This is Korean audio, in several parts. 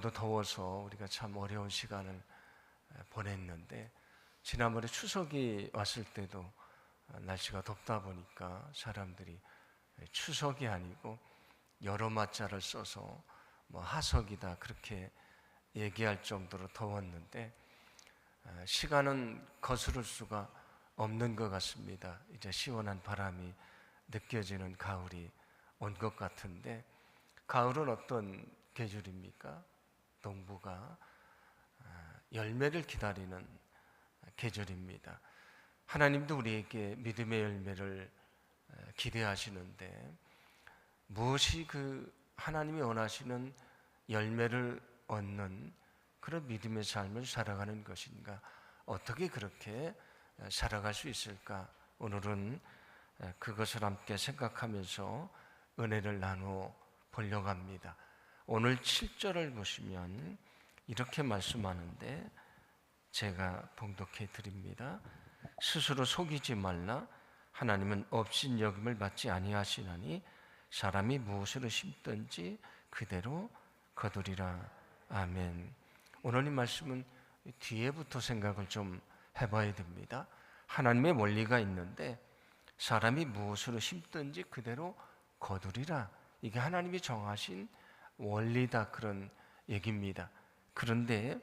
도 더워서 우리가 참 어려운 시간을 보냈는데, 지난번에 추석이 왔을 때도 날씨가 덥다 보니까 사람들이 추석이 아니고 여러 마자를 써서 하석이다 그렇게 얘기할 정도로 더웠는데, 시간은 거스를 수가 없는 것 같습니다. 이제 시원한 바람이 느껴지는 가을이 온 것 같은데, 가을은 어떤 계절입니까? 농부가 열매를 기다리는 계절입니다. 하나님도 우리에게 믿음의 열매를 기대하시는데, 무엇이 그 하나님이 원하시는 열매를 얻는 그런 믿음의 삶을 살아가는 것인가? 어떻게 그렇게 살아갈 수 있을까? 오늘은 그것을 함께 생각하면서 은혜를 나누어 보려고 합니다. 오늘 7절을 보시면 이렇게 말씀하는데, 제가 봉독해 드립니다. 스스로 속이지 말라. 하나님은 업신여김을 받지 아니하시나니 사람이 무엇으로 심든지 그대로 거두리라. 아멘. 오늘 이 말씀은 뒤에부터 생각을 좀 해봐야 됩니다. 하나님의 원리가 있는데, 사람이 무엇으로 심든지 그대로 거두리라. 이게 하나님이 정하신 원리다, 그런 얘기입니다. 그런데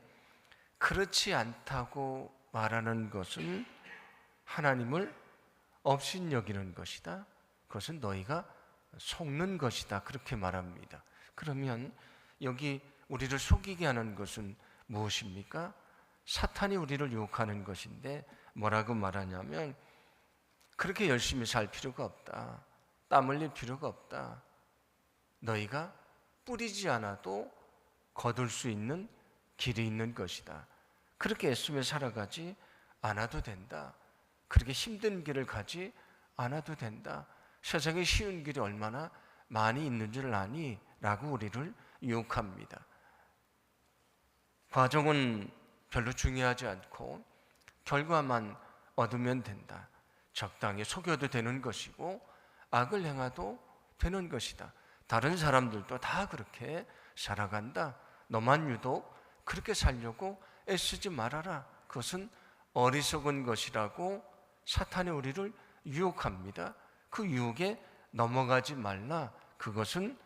그렇지 않다고 말하는 것은 하나님을 업신여기는 것이다. 그것은 너희가 속는 것이다. 그렇게 말합니다. 그러면 여기 우리를 속이게 하는 것은 무엇입니까? 사탄이 우리를 유혹하는 것인데, 뭐라고 말하냐면, 그렇게 열심히 살 필요가 없다. 땀 흘릴 필요가 없다. 너희가 뿌리지 않아도 거둘 수 있는 길이 있는 것이다. 그렇게 애쓰며 살아가지 않아도 된다. 그렇게 힘든 길을 가지 않아도 된다. 세상에 쉬운 길이 얼마나 많이 있는 줄 아니? 라고 우리를 유혹합니다. 과정은 별로 중요하지 않고 결과만 얻으면 된다. 적당히 속여도 되는 것이고 악을 행해도 되는 것이다. 다른 사람들도 다 그렇게 살아간다. 너만 유독 그렇게 살려고 애쓰지 말아라. 그것은 어리석은 것이라고 사탄이 우리를 유혹합니다. 그 유혹에 넘어가지 말라. 그것은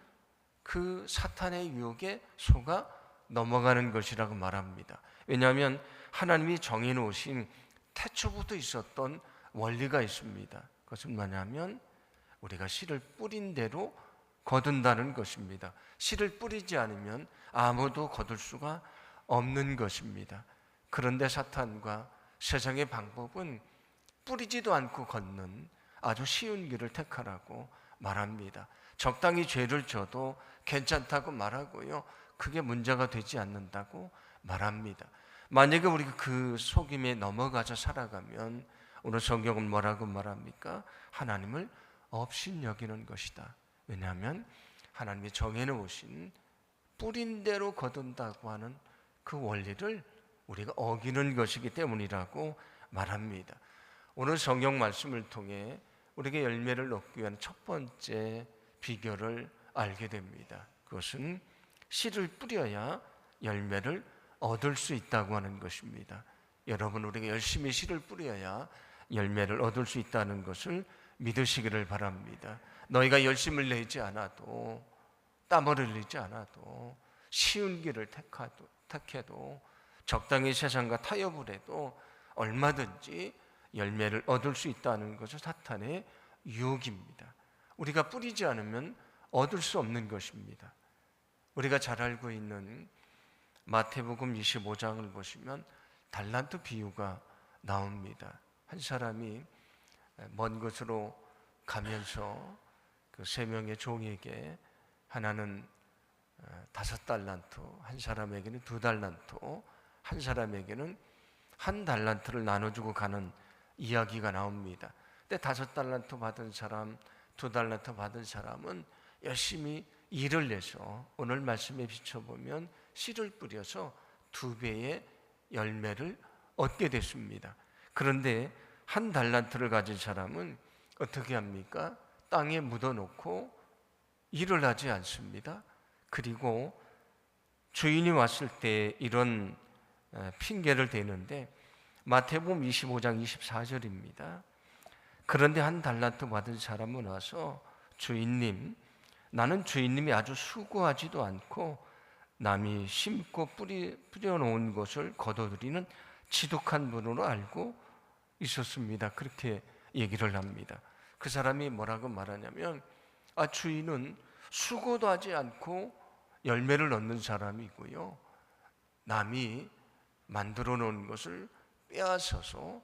그 사탄의 유혹에 속아 넘어가는 것이라고 말합니다. 왜냐하면 하나님이 정해놓으신 태초부터 있었던 원리가 있습니다. 그것은 뭐냐면 우리가 씨를 뿌린 대로 거둔다는 것입니다. 씨를 뿌리지 않으면 아무도 거둘 수가 없는 것입니다. 그런데 사탄과 세상의 방법은 뿌리지도 않고 걷는 아주 쉬운 길을 택하라고 말합니다. 적당히 죄를 져도 괜찮다고 말하고요, 그게 문제가 되지 않는다고 말합니다. 만약에 우리가 그 속임에 넘어가서 살아가면 오늘 성경은 뭐라고 말합니까? 하나님을 업신여기는 것이다. 왜냐하면 하나님이 정해놓으신 뿌린 대로 거둔다고 하는 그 원리를 우리가 어기는 것이기 때문이라고 말합니다. 오늘 성경 말씀을 통해 우리에게 열매를 얻기 위한 첫 번째 비결을 알게 됩니다. 그것은 씨를 뿌려야 열매를 얻을 수 있다고 하는 것입니다. 여러분, 우리가 열심히 씨를 뿌려야 열매를 얻을 수 있다는 것을 믿으시기를 바랍니다. 너희가 열심을 내지 않아도, 땀을 흘리지 않아도, 쉬운 길을 택해도, 적당히 세상과 타협을 해도 얼마든지 열매를 얻을 수 있다는 것은 사탄의 유혹입니다. 우리가 뿌리지 않으면 얻을 수 없는 것입니다. 우리가 잘 알고 있는 마태복음 25장을 보시면 달란트 비유가 나옵니다. 한 사람이 먼 곳으로 가면서 그 3명의 종에게, 하나는 5달란트, 한 사람에게는 2달란트, 한 사람에게는 1달란트를 나눠주고 가는 이야기가 나옵니다. 근데 5달란트 받은 사람, 2달란트 받은 사람은 열심히 일을 내서 오늘 말씀에 비춰보면 씨를 뿌려서 2배의 열매를 얻게 됐습니다. 그런데 1달란트를 가진 사람은 어떻게 합니까? 땅에 묻어놓고 일을 하지 않습니다. 그리고 주인이 왔을 때 이런 핑계를 대는데 마태복음 25장 24절입니다. 그런데 한 달란트 받은 사람은 와서 주인님, 나는 주인님이 아주 수고하지도 않고 남이 심고 뿌려놓은 것을 거둬들이는 지독한 분으로 알고 있었습니다. 그렇게 얘기를 합니다. 그 사람이 뭐라고 말하냐면 주인은 수고도 하지 않고 열매를 얻는 사람이고요, 남이 만들어 놓은 것을 빼앗아서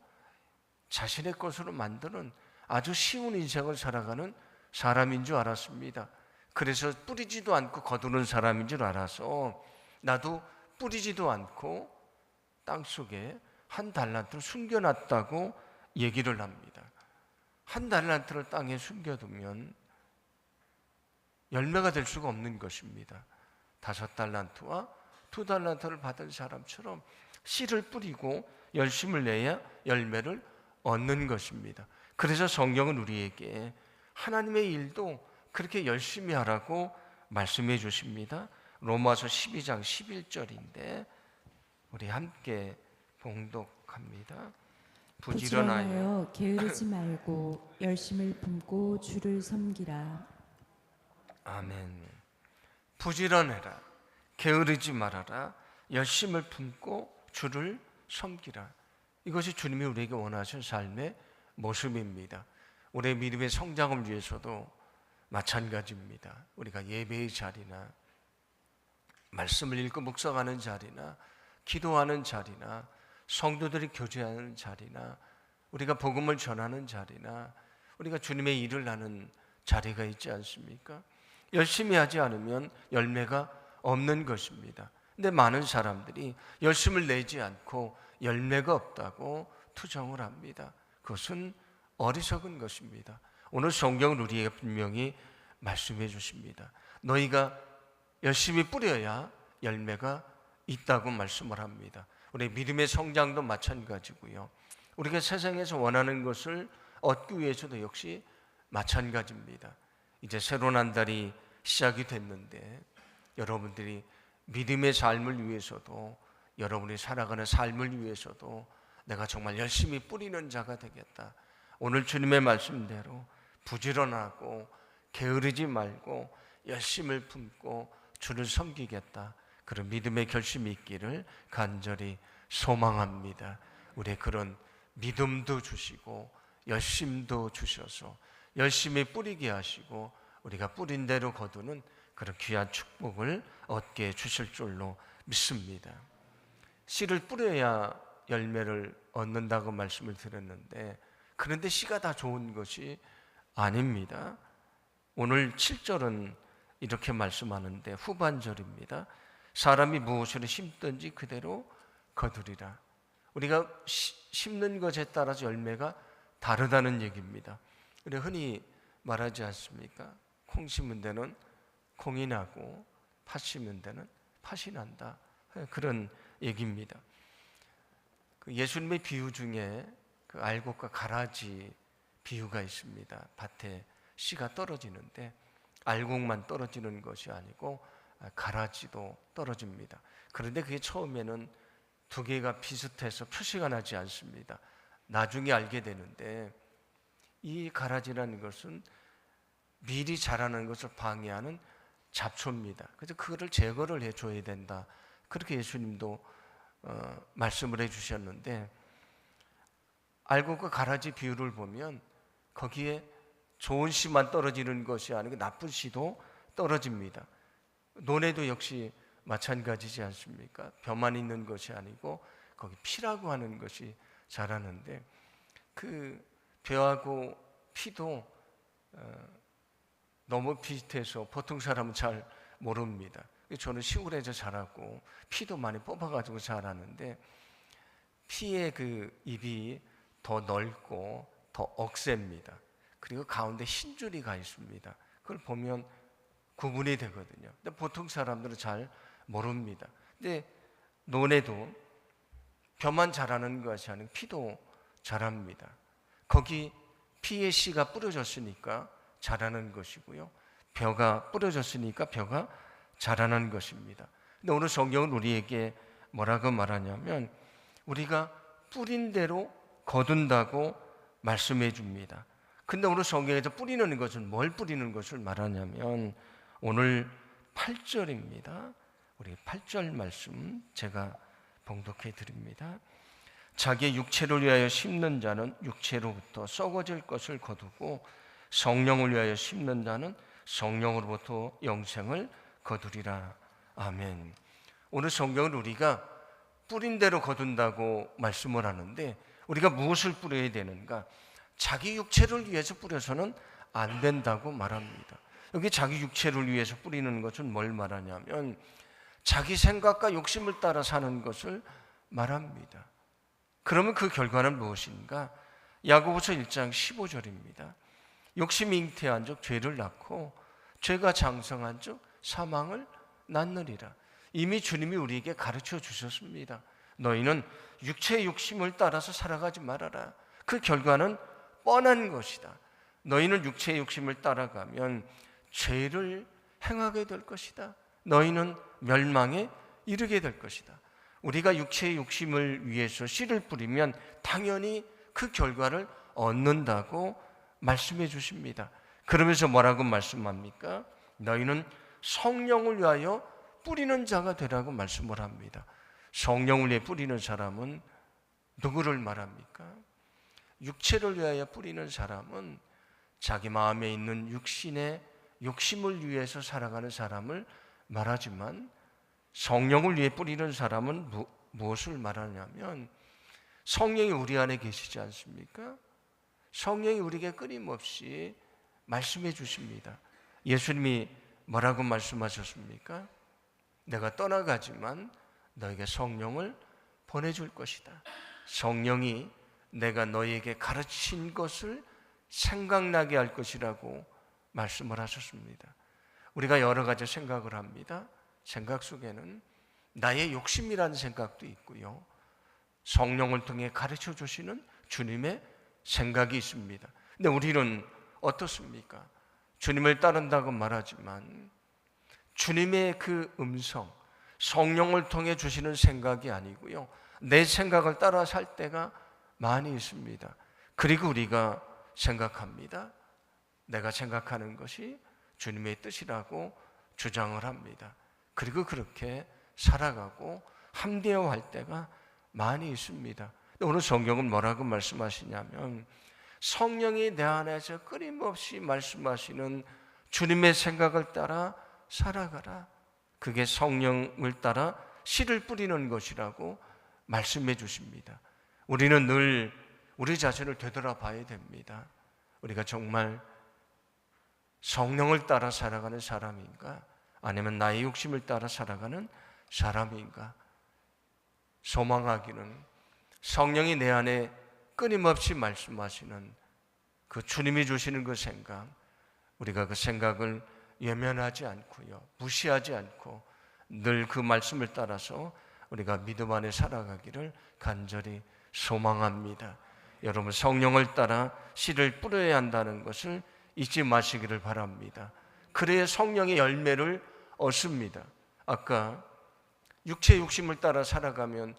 자신의 것으로 만드는 아주 쉬운 인생을 살아가는 사람인 줄 알았습니다. 그래서 뿌리지도 않고 거두는 사람인 줄 알아서 나도 뿌리지도 않고 땅속에 한 달란트를 숨겨놨다고 얘기를 합니다. 한 달란트를 땅에 숨겨두면 열매가 될 수가 없는 것입니다. 5달란트와 2달란트를 받은 사람처럼 씨를 뿌리고 열심을 내야 열매를 얻는 것입니다. 그래서 성경은 우리에게 하나님의 일도 그렇게 열심히 하라고 말씀해 주십니다. 로마서 12장 11절인데 우리 함께 봉독합니다. 부지런하여 게으르지 말고 열심을 품고 주를 섬기라. 아멘. 부지런해라, 게으르지 말아라, 열심을 품고 주를 섬기라. 이것이 주님이 우리에게 원하신 삶의 모습입니다. 우리의 믿음의 성장을 위해서도 마찬가지입니다. 우리가 예배의 자리나 말씀을 읽고 묵상하는 자리나 기도하는 자리나 성도들이 교제하는 자리나 우리가 복음을 전하는 자리나 우리가 주님의 일을 하는 자리가 있지 않습니까? 열심히 하지 않으면 열매가 없는 것입니다. 근데 많은 사람들이 열심을 내지 않고 열매가 없다고 투정을 합니다. 그것은 어리석은 것입니다. 오늘 성경은 우리에게 분명히 말씀해 주십니다. 너희가 열심히 뿌려야 열매가 있다고 말씀을 합니다. 우리 믿음의 성장도 마찬가지고요, 우리가 세상에서 원하는 것을 얻기 위해서도 역시 마찬가지입니다. 이제 새로운 한 달이 시작이 됐는데 여러분들이 믿음의 삶을 위해서도 여러분이 살아가는 삶을 위해서도 내가 정말 열심히 뿌리는 자가 되겠다, 오늘 주님의 말씀대로 부지런하고 게으르지 말고 열심을 품고 주를 섬기겠다, 그런 믿음의 결심이 있기를 간절히 소망합니다. 우리의 그런 믿음도 주시고 열심도 주셔서 열심히 뿌리게 하시고 우리가 뿌린 대로 거두는 그런 귀한 축복을 얻게 주실 줄로 믿습니다. 씨를 뿌려야 열매를 얻는다고 말씀을 드렸는데, 그런데 씨가 다 좋은 것이 아닙니다. 오늘 7절은 이렇게 말씀하는데 후반절입니다. 사람이 무엇을 심든지 그대로 거두리라. 우리가 심는 것에 따라서 열매가 다르다는 얘기입니다. 우리 흔히 말하지 않습니까? 콩 심은 데는 콩이 나고 팥 심은 데는 팥이 난다, 그런 얘기입니다. 예수님의 비유 중에 그 알곡과 가라지 비유가 있습니다. 밭에 씨가 떨어지는데 알곡만 떨어지는 것이 아니고 가라지도 떨어집니다. 그런데 그게 처음에는 두 개가 비슷해서 표시가 나지 않습니다. 나중에 알게 되는데 이 가라지라는 것은 미리 자라는 것을 방해하는 잡초입니다. 그래서 그거를 제거를 해줘야 된다, 그렇게 예수님도 말씀을 해주셨는데, 알곡과 가라지 비유를 보면 거기에 좋은 씨만 떨어지는 것이 아니고 나쁜 씨도 떨어집니다. 논에도 역시 마찬가지지 않습니까? 벼만 있는 것이 아니고 거기 피라고 하는 것이 자라는데, 그 벼하고 피도 너무 비슷해서 보통 사람은 잘 모릅니다. 저는 시골에서 자라고 피도 많이 뽑아가지고 자라는데, 피의 그 잎이 더 넓고 더 억셉니다. 그리고 가운데 흰 줄이 가 있습니다. 그걸 보면 구분이 되거든요. 근데 보통 사람들은 잘 모릅니다. 근데 논에도 벼만 자라는 것이 아니고 피도 자랍니다. 거기 피의 씨가 뿌려졌으니까 자라는 것이고요, 벼가 뿌려졌으니까 벼가 자라는 것입니다. 근데 오늘 성경은 우리에게 뭐라고 말하냐면 우리가 뿌린 대로 거둔다고 말씀해 줍니다. 근데 오늘 성경에서 뿌리는 것은 뭘 뿌리는 것을 말하냐면 오늘 8절입니다. 우리 8절 말씀 제가 봉독해 드립니다. 자기의 육체를 위하여 심는 자는 육체로부터 썩어질 것을 거두고 성령을 위하여 심는 자는 성령으로부터 영생을 거두리라. 아멘. 오늘 성경은 우리가 뿌린 대로 거둔다고 말씀을 하는데 우리가 무엇을 뿌려야 되는가? 자기 육체를 위해서 뿌려서는 안 된다고 말합니다. 여기 자기 육체를 위해서 뿌리는 것은 뭘 말하냐면 자기 생각과 욕심을 따라 사는 것을 말합니다. 그러면 그 결과는 무엇인가? 야고보서 1장 15절입니다. 욕심이 잉태한 즉 죄를 낳고 죄가 장성한 즉 사망을 낳느니라. 이미 주님이 우리에게 가르쳐 주셨습니다. 너희는 육체의 욕심을 따라서 살아가지 말아라. 그 결과는 뻔한 것이다. 너희는 육체의 욕심을 따라가면 죄를 행하게 될 것이다. 너희는 멸망에 이르게 될 것이다. 우리가 육체의 욕심을 위해서 씨를 뿌리면 당연히 그 결과를 얻는다고 말씀해 주십니다. 그러면서 뭐라고 말씀합니까? 너희는 성령을 위하여 뿌리는 자가 되라고 말씀을 합니다. 성령을 위해 뿌리는 사람은 누구를 말합니까? 육체를 위하여 뿌리는 사람은 자기 마음에 있는 육신의 욕심을 위해서 살아가는 사람을 말하지만 성령을 위해 뿌리는 사람은 무엇을 말하냐면 성령이 우리 안에 계시지 않습니까? 성령이 우리에게 끊임없이 말씀해 주십니다. 예수님이 뭐라고 말씀하셨습니까? 내가 떠나가지만 너에게 성령을 보내줄 것이다. 성령이 내가 너희에게 가르친 것을 생각나게 할 것이라고 말씀을 하셨습니다. 우리가 여러 가지 생각을 합니다. 생각 속에는 나의 욕심이라는 생각도 있고요. 성령을 통해 가르쳐 주시는 주님의 생각이 있습니다. 근데 우리는 어떻습니까? 주님을 따른다고 말하지만 주님의 그 음성, 성령을 통해 주시는 생각이 아니고요. 내 생각을 따라 살 때가 많이 있습니다. 그리고 우리가 생각합니다. 내가 생각하는 것이 주님의 뜻이라고 주장을 합니다. 그리고 그렇게 살아가고 함대어 할 때가 많이 있습니다. 오늘 성경은 뭐라고 말씀하시냐면 성령이 내 안에서 끊임없이 말씀하시는 주님의 생각을 따라 살아가라. 그게 성령을 따라 씨를 뿌리는 것이라고 말씀해 주십니다. 우리는 늘 우리 자신을 되돌아봐야 됩니다. 우리가 정말 성령을 따라 살아가는 사람인가? 아니면 나의 욕심을 따라 살아가는 사람인가? 소망하기는 성령이 내 안에 끊임없이 말씀하시는 그 주님이 주시는 그 생각, 우리가 그 생각을 외면하지 않고요, 무시하지 않고 늘 그 말씀을 따라서 우리가 믿음 안에 살아가기를 간절히 소망합니다. 여러분, 성령을 따라 씨를 뿌려야 한다는 것을 잊지 마시기를 바랍니다. 그래야 성령의 열매를 얻습니다. 아까 육체의 욕심을 따라 살아가면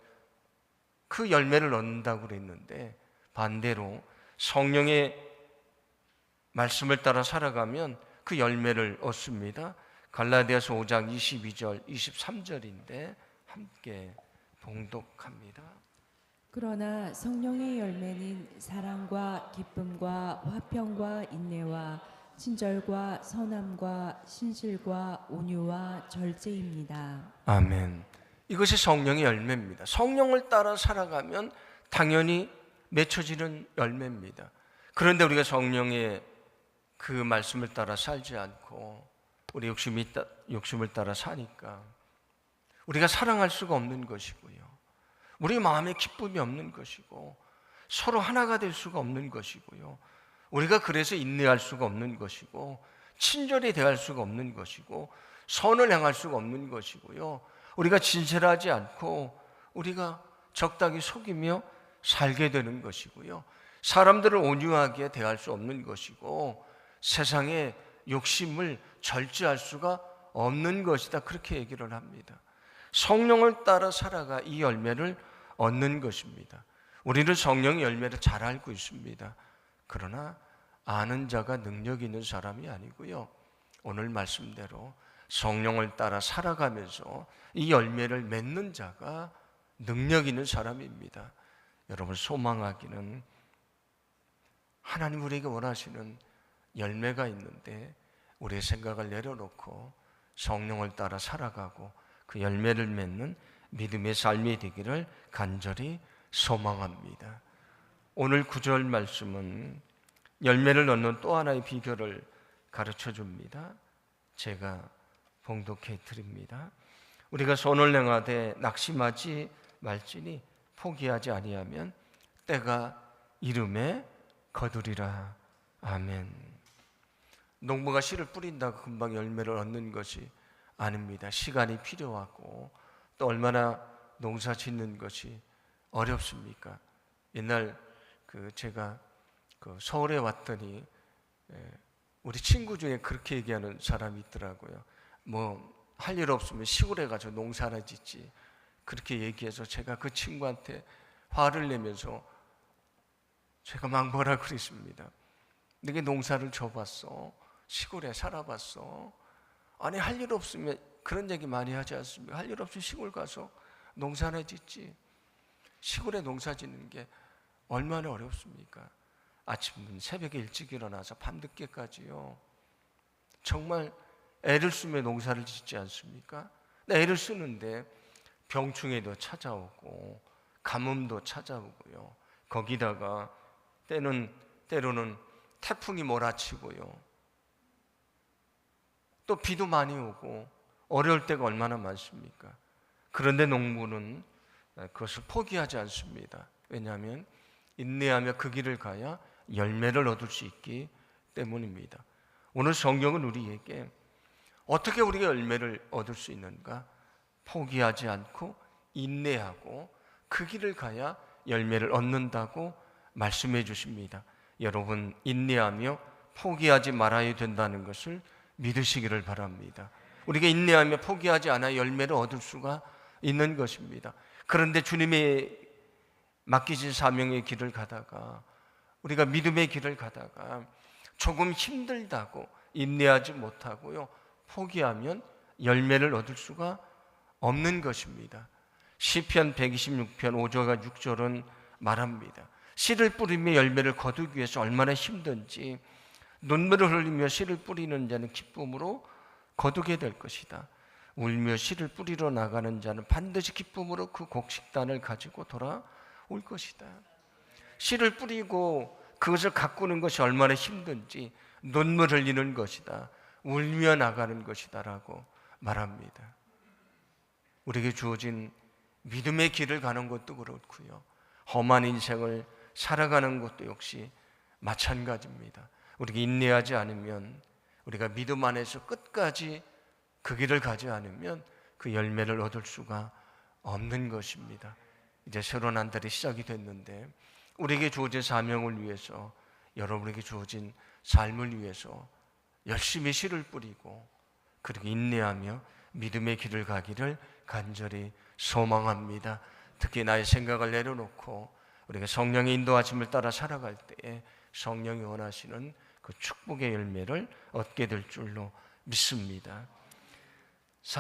그 열매를 얻는다고 그랬는데 반대로 성령의 말씀을 따라 살아가면 그 열매를 얻습니다. 갈라디아서 5장 22절, 23절인데 함께 봉독합니다. 그러나 성령의 열매는 사랑과 기쁨과 화평과 인내와 친절과 선함과 신실과 온유와 절제입니다. 아멘. 이것이 성령의 열매입니다. 성령을 따라 살아가면 당연히 맺혀지는 열매입니다. 그런데 우리가 성령의 그 말씀을 따라 살지 않고 우리 욕심을 따라 사니까 우리가 사랑할 수가 없는 것이고요. 우리 마음에 기쁨이 없는 것이고 서로 하나가 될 수가 없는 것이고요. 우리가 그래서 인내할 수가 없는 것이고 친절히 대할 수가 없는 것이고 선을 행할 수가 없는 것이고요. 우리가 진실하지 않고 우리가 적당히 속이며 살게 되는 것이고요. 사람들을 온유하게 대할 수 없는 것이고 세상의 욕심을 절제할 수가 없는 것이다. 그렇게 얘기를 합니다. 성령을 따라 살아가 이 열매를 얻는 것입니다. 우리는 성령의 열매를 잘 알고 있습니다. 그러나 아는 자가 능력 있는 사람이 아니고요. 오늘 말씀대로 성령을 따라 살아가면서 이 열매를 맺는 자가 능력 있는 사람입니다. 여러분, 소망하기는 하나님 우리에게 원하시는 열매가 있는데 우리의 생각을 내려놓고 성령을 따라 살아가고 그 열매를 맺는 믿음의 삶이 되기를 간절히 소망합니다. 오늘 9절 말씀은 열매를 얻는 또 하나의 비결을 가르쳐 줍니다. 제가 봉독해 드립니다. 우리가 손을 행하되 낙심하지 말지니 포기하지 아니하면 때가 이름에 거두리라. 아멘. 농부가 씨를 뿌린다고 금방 열매를 얻는 것이 아닙니다. 시간이 필요하고 또 얼마나 농사 짓는 것이 어렵습니까? 옛날 제가 서울에 왔더니 우리 친구 중에 그렇게 얘기하는 사람이 있더라고요. 뭐 할 일 없으면 시골에 가서 농사나 짓지. 그렇게 얘기해서 제가 그 친구한테 화를 내면서 제가 막 뭐라 그랬습니다. 너게 농사를 져봤어? 시골에 살아봤어? 아니 할 일 없으면 그런 얘기 많이 하지 않습니까? 할 일 없이 시골 가서 농사나 짓지. 시골에 농사 짓는 게 얼마나 어렵습니까? 아침 새벽에 일찍 일어나서 밤늦게까지요. 정말 애를 쓰며 농사를 짓지 않습니까? 애를 쓰는데 병충해도 찾아오고 가뭄도 찾아오고요. 거기다가 때로는 태풍이 몰아치고요. 또 비도 많이 오고 어려울 때가 얼마나 많습니까? 그런데 농부는 그것을 포기하지 않습니다. 왜냐하면 인내하며 그 길을 가야 열매를 얻을 수 있기 때문입니다. 오늘 성경은 우리에게 어떻게 우리가 열매를 얻을 수 있는가? 포기하지 않고 인내하고 그 길을 가야 열매를 얻는다고 말씀해 주십니다. 여러분, 인내하며 포기하지 말아야 된다는 것을 믿으시기를 바랍니다. 우리가 인내하며 포기하지 않아 열매를 얻을 수가 있는 것입니다. 그런데 주님의 맡기신 사명의 길을 가다가 우리가 믿음의 길을 가다가 조금 힘들다고 인내하지 못하고요, 포기하면 열매를 얻을 수가 없는 것입니다. 시편 126편 5절과 6절은 말합니다. 씨를 뿌리며 열매를 거두기 위해서 얼마나 힘든지 눈물을 흘리며 씨를 뿌리는 자는 기쁨으로 거두게 될 것이다. 울며 씨를 뿌리러 나가는 자는 반드시 기쁨으로 그 곡식단을 가지고 돌아올 것이다. 씨를 뿌리고 그것을 가꾸는 것이 얼마나 힘든지 눈물 흘리는 것이다. 울며 나가는 것이다 라고 말합니다. 우리에게 주어진 믿음의 길을 가는 것도 그렇고요, 험한 인생을 살아가는 것도 역시 마찬가지입니다. 우리가 인내하지 않으면, 우리가 믿음 안에서 끝까지 그 길을 가지 않으면 그 열매를 얻을 수가 없는 것입니다. 이제 새로운 한 달이 시작이 됐는데 우리에게 주어진 사명을 위해서, 여러분에게 주어진 삶을 위해서 열심히 씨를 뿌리고 그렇게 인내하며 믿음의 길을 가기를 간절히 소망합니다. 특히 나의 생각을 내려놓고 우리가 성령의 인도하심을 따라 살아갈 때에 성령이 원하시는 그 축복의 열매를 얻게 될 줄로 믿습니다.